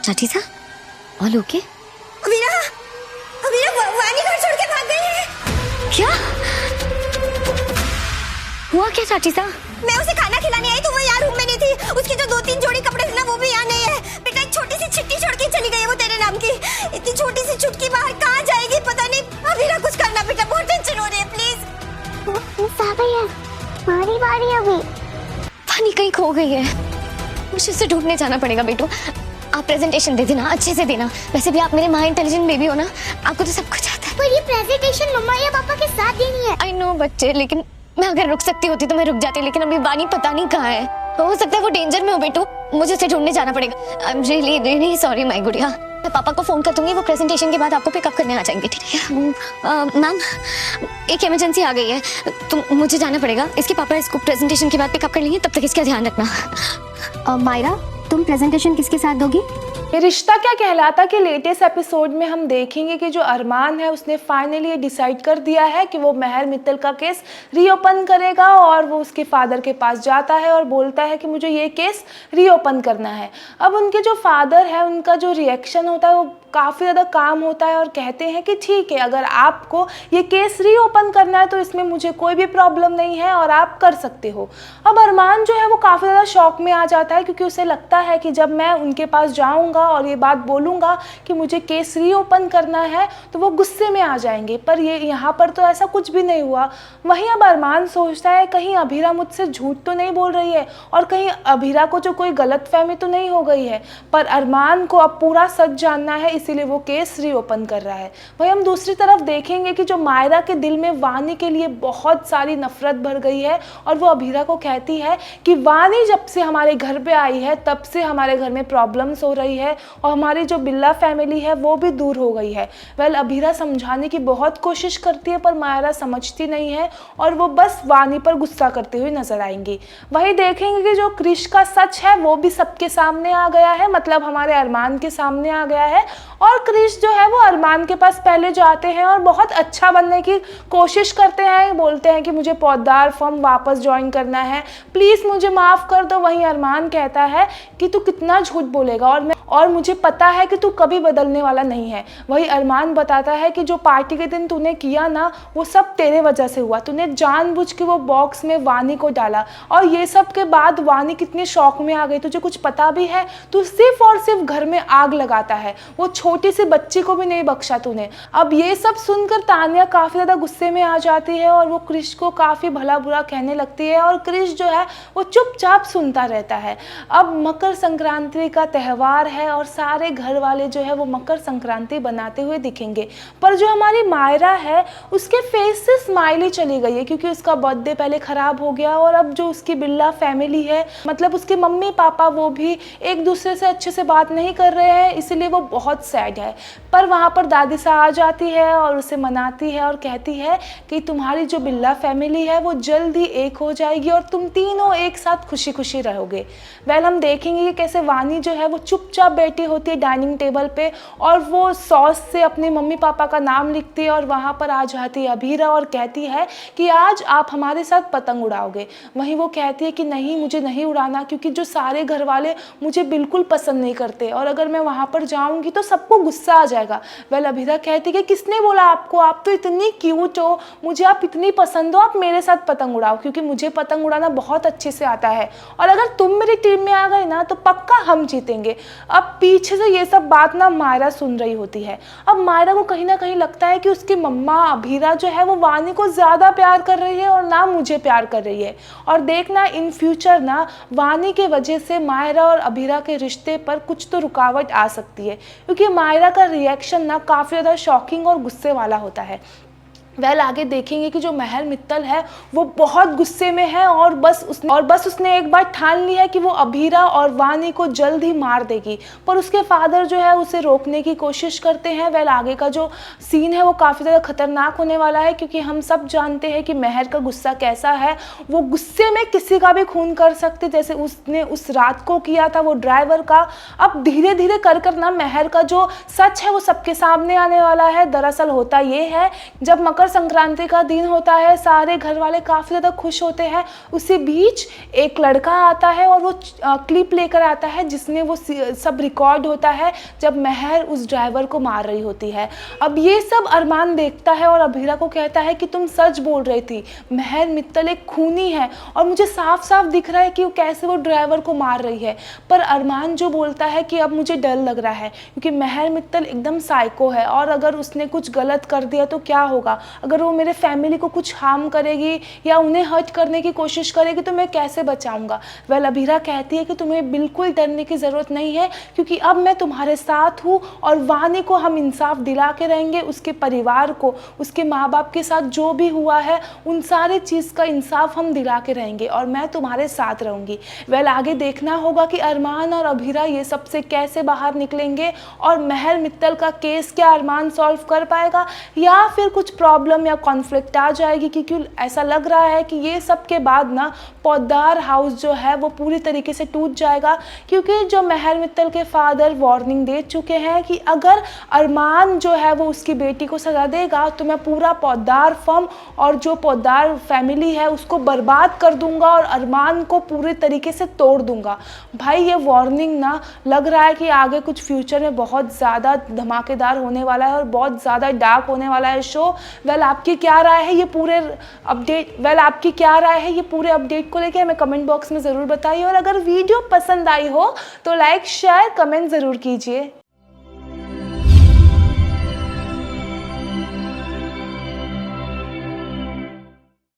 चाची सा all okay? अमीरा, अमीरा वानी घर छोड़ के भाग गई है। क्या हुआ? क्या चाची सा? मैं उसे खाना खिलाने आई तो वो यहाँ रूम में नहीं थी। उसकी जो 2-3 जोड़ी कपड़े थे ना वो भी यहाँ नहीं है। बेटा एक छोटी सी चिट्ठी छोड़ के चली गई है वो तेरे नाम की। इतनी छोटी सी चुटकी बाहर कहाँ जाएगी पता नहीं। अमीरा कुछ करना बेटा, बहुत टेंशन हो रही है प्लीज। मारी बारी अभी पानी कहीं खो गई है, मुझे उसे ढूंढने जाना पड़ेगा। बेटू आप प्रेजेंटेशन दे देना, अच्छे से देना। वैसे भी आप मेरे माँ इंटेलिजेंट बेबी हो ना, आपको तो सब कुछ आता है। पर ये प्रेजेंटेशन मम्मा या पापा के साथ देनी है। आई नो बच्चे, लेकिन मैं अगर रुक सकती होती तो मैं रुक जाती, लेकिन अभी वानी पता नहीं कहाँ है। हो सकता है वो डेंजर में हो बेटू, मुझे उसे ढूंढने जाना पड़ेगा। I am really really sorry my गुड़िया। मैं पापा को फोन कर दूंगी, वो प्रेजेंटेशन के बाद आपको पिकअप करने आ जाएंगे, ठीक है? मैम एक इमरजेंसी आ गई है तो मुझे जाना पड़ेगा। इसके पापा इसको प्रेजेंटेशन के बाद पिकअप कर लेंगे, तब तक इसका ध्यान रखना। मायरा तुम प्रेजेंटेशन किसके साथ दोगी? ये रिश्ता क्या कहलाता के लेटेस्ट एपिसोड में हम देखेंगे कि जो अरमान है उसने फाइनली ये डिसाइड कर दिया है कि वो महर मित्तल का केस रीओपन करेगा और वो उसके फादर के पास जाता है और बोलता है कि मुझे ये केस रीओपन करना है। अब उनके जो फादर है उनका जो रिएक्शन होता है वो काफ़ी ज़्यादा काम होता है और कहते हैं कि ठीक है, अगर आपको ये केस रीओपन करना है तो इसमें मुझे कोई भी प्रॉब्लम नहीं है और आप कर सकते हो। अब अरमान जो है वो काफ़ी ज़्यादा शॉक में आ जाता है क्योंकि उसे लगता है कि जब मैं उनके पास जाऊंगा और ये बात बोलूँगा कि मुझे केस रीओपन करना है तो वो गुस्से में आ जाएंगे, पर ये यहाँ पर तो ऐसा कुछ भी नहीं हुआ। वहीं अब अरमान सोचता है कहीं अभीरा मुझसे झूठ तो नहीं बोल रही है और कहीं अभीरा को जो कोई गलतफहमी तो नहीं हो गई है, पर अरमान को अब पूरा सच जानना है, इसीलिए वो केस रीओपन कर रहा है। वहीं हम दूसरी तरफ देखेंगे कि जो मायरा के दिल में वानी के लिए बहुत सारी नफरत भर गई है और वो अभीरा को कहती है कि वानी जब से हमारे घर पे आई है तब से हमारे घर में प्रॉब्लम्स हो रही है और हमारी जो बिल्ला फैमिली है वो भी दूर हो गई है। वेल अभीरा समझाने की बहुत कोशिश करती है पर मायरा समझती नहीं है और वो बस वानी पर गुस्सा करते हुए नजर आएंगी। वहीं देखेंगे कि जो क्रिश का सच है वो भी सबके सामने आ गया है, मतलब हमारे अरमान के सामने आ गया है और क्रिश जो है वो अरमान के पास पहले जाते हैं और बहुत अच्छा बनने की कोशिश करते हैं, बोलते हैं कि मुझे पौधार फॉर्म वापस ज्वाइन करना है, प्लीज़ मुझे माफ़ कर दो। वहीं अरमान कहता है कि तू कितना झूठ बोलेगा और मुझे पता है कि तू कभी बदलने वाला नहीं है। वही अरमान बताता है कि जो पार्टी के दिन तूने किया ना वो सब तेरे वजह से हुआ, तूने जानबूझ के वो बॉक्स में वानी को डाला और ये सब के बाद वानी कितनी शौक में आ गई, तुझे कुछ पता भी है? तू सिर्फ और सिर्फ घर में आग लगाता है, वो छोटी सी बच्ची को भी नहीं बख्शा तूने। अब ये सब सुनकर तानिया काफ़ी ज़्यादा गुस्से में आ जाती है और वो क्रिश को काफ़ी भला बुरा कहने लगती है और क्रिश जो है वो चुपचाप सुनता रहता है। अब मकर संक्रांति का त्यौहार है और सारे घर वाले जो है वो मकर संक्रांति बनाते हुए दिखेंगे, पर जो हमारी मायरा है उसके फेस से स्माइली चली गई है क्योंकि उसका बर्थडे पहले ख़राब हो गया और अब जो उसकी बिल्ला फैमिली है मतलब उसके मम्मी पापा वो भी एक दूसरे से अच्छे से बात नहीं कर रहे हैं, इसीलिए वो बहुत सैड है। पर वहाँ पर दादी सा आ जाती है और उसे मनाती है और कहती है कि तुम्हारी जो बिल्ला फैमिली है वो जल्द ही एक हो जाएगी और तुम तीनों एक साथ खुशी खुशी रहोगे। वेल हम देखेंगे कि कैसे वानी जो है वो चुपचाप बैठी होती है डाइनिंग टेबल पे और वो सॉस से अपने मम्मी पापा का नाम लिखती है और वहाँ पर आ जाती है अभीरा और कहती है कि आज आप हमारे साथ पतंग उड़ाओगे। वहीं वो कहती है कि नहीं मुझे नहीं उड़ाना क्योंकि जो सारे घर वाले मुझे बिल्कुल पसंद नहीं करते और अगर मैं वहाँ पर जाऊँगी तो सबको गुस्सा आ जाएगा। वेल अभीरा कहती है कि किसने बोला आपको, आप तो इतनी क्यूट हो, मुझे आप इतनी पसंद हो, आप मेरे साथ पतंग उड़ाओ क्योंकि मुझे पतंग उड़ाना बहुत अच्छे से आता है और अगर तुम मेरी टीम में आ गए ना तो पक्का हम जीतेंगे। अब पीछे से ये सब बात ना मायरा सुन रही होती है। अब मायरा को कहीं ना कहीं लगता है कि उसकी मम्मा अभीरा जो है वो वानी को ज़्यादा प्यार कर रही है और ना मुझे प्यार कर रही है और देखना इन फ्यूचर ना वानी के वजह से मायरा और अभीरा के रिश्ते पर कुछ तो रुकावट आ सकती है क्योंकि मायरा का रिएक्शन ना काफ़ी ज़्यादा शॉकिंग और गुस्से वाला होता है। वेल आगे देखेंगे कि जो महर मित्तल है वो बहुत गुस्से में है और बस उसने एक बार ठान ली है कि वो अभीरा और वानी को जल्द ही मार देगी, पर उसके फादर जो है उसे रोकने की कोशिश करते हैं। वेल आगे का जो सीन है वो काफ़ी ज़्यादा खतरनाक होने वाला है क्योंकि हम सब जानते हैं कि महर का गुस्सा कैसा है, वो गुस्से में किसी का भी खून कर सकते, जैसे उसने उस रात को किया था वो ड्राइवर का। अब धीरे धीरे कर ना महर का जो सच है वो सबके सामने आने वाला है। दरअसल होता ये है जब मकर मकर संक्रांति का दिन होता है, सारे घर वाले काफ़ी ज़्यादा खुश होते हैं। उसी बीच एक लड़का आता है और वो क्लिप लेकर आता है जिसमें वो सब रिकॉर्ड होता है जब महर उस ड्राइवर को मार रही होती है। अब ये सब अरमान देखता है और अभीरा को कहता है कि तुम सच बोल रही थी, महर मित्तल एक खूनी है और मुझे साफ साफ दिख रहा है कि वो कैसे वो ड्राइवर को मार रही है। पर अरमान जो बोलता है कि अब मुझे डर लग रहा है क्योंकि महर मित्तल एकदम साइको है और अगर उसने कुछ गलत कर दिया तो क्या होगा, अगर वो मेरे फैमिली को कुछ हार्म करेगी या उन्हें हर्ट करने की कोशिश करेगी तो मैं कैसे बचाऊंगा। वेल अभीरा कहती है कि तुम्हें बिल्कुल डरने की ज़रूरत नहीं है क्योंकि अब मैं तुम्हारे साथ हूँ और वानी को हम इंसाफ दिला के रहेंगे, उसके परिवार को, उसके माँ बाप के साथ जो भी हुआ है उन सारी चीज़ का इंसाफ हम दिला के रहेंगे और मैं तुम्हारे साथ रहूँगी। वेल आगे देखना होगा कि अरमान और अभीरा ये सबसे कैसे बाहर निकलेंगे और महर मित्तल का केस क्या अरमान सॉल्व कर पाएगा या फिर कुछ प्रॉब्लम या कॉन्फ्लिक्ट आ जाएगी, क्योंकि ऐसा लग रहा है कि ये सब के बाद ना पौदार हाउस जो है वो पूरी तरीके से टूट जाएगा, क्योंकि जो महर मित्तल के फादर वार्निंग दे चुके हैं कि अगर अरमान जो है वो उसकी बेटी को सजा देगा तो मैं पूरा पौदार फर्म और जो पौदार फैमिली है उसको बर्बाद कर दूंगा और अरमान को पूरे तरीके से तोड़ दूंगा। भाई ये वार्निंग ना लग रहा है कि आगे कुछ फ्यूचर में बहुत ज़्यादा धमाकेदार होने वाला है और बहुत ज़्यादा डार्क होने वाला है शो। वेल आपकी क्या राय है ये पूरे अपडेट को लेके हमें कमेंट बॉक्स में ज़रूर बताइए और अगर वीडियो पसंद आई हो तो लाइक शेयर कमेंट ज़रूर कीजिए।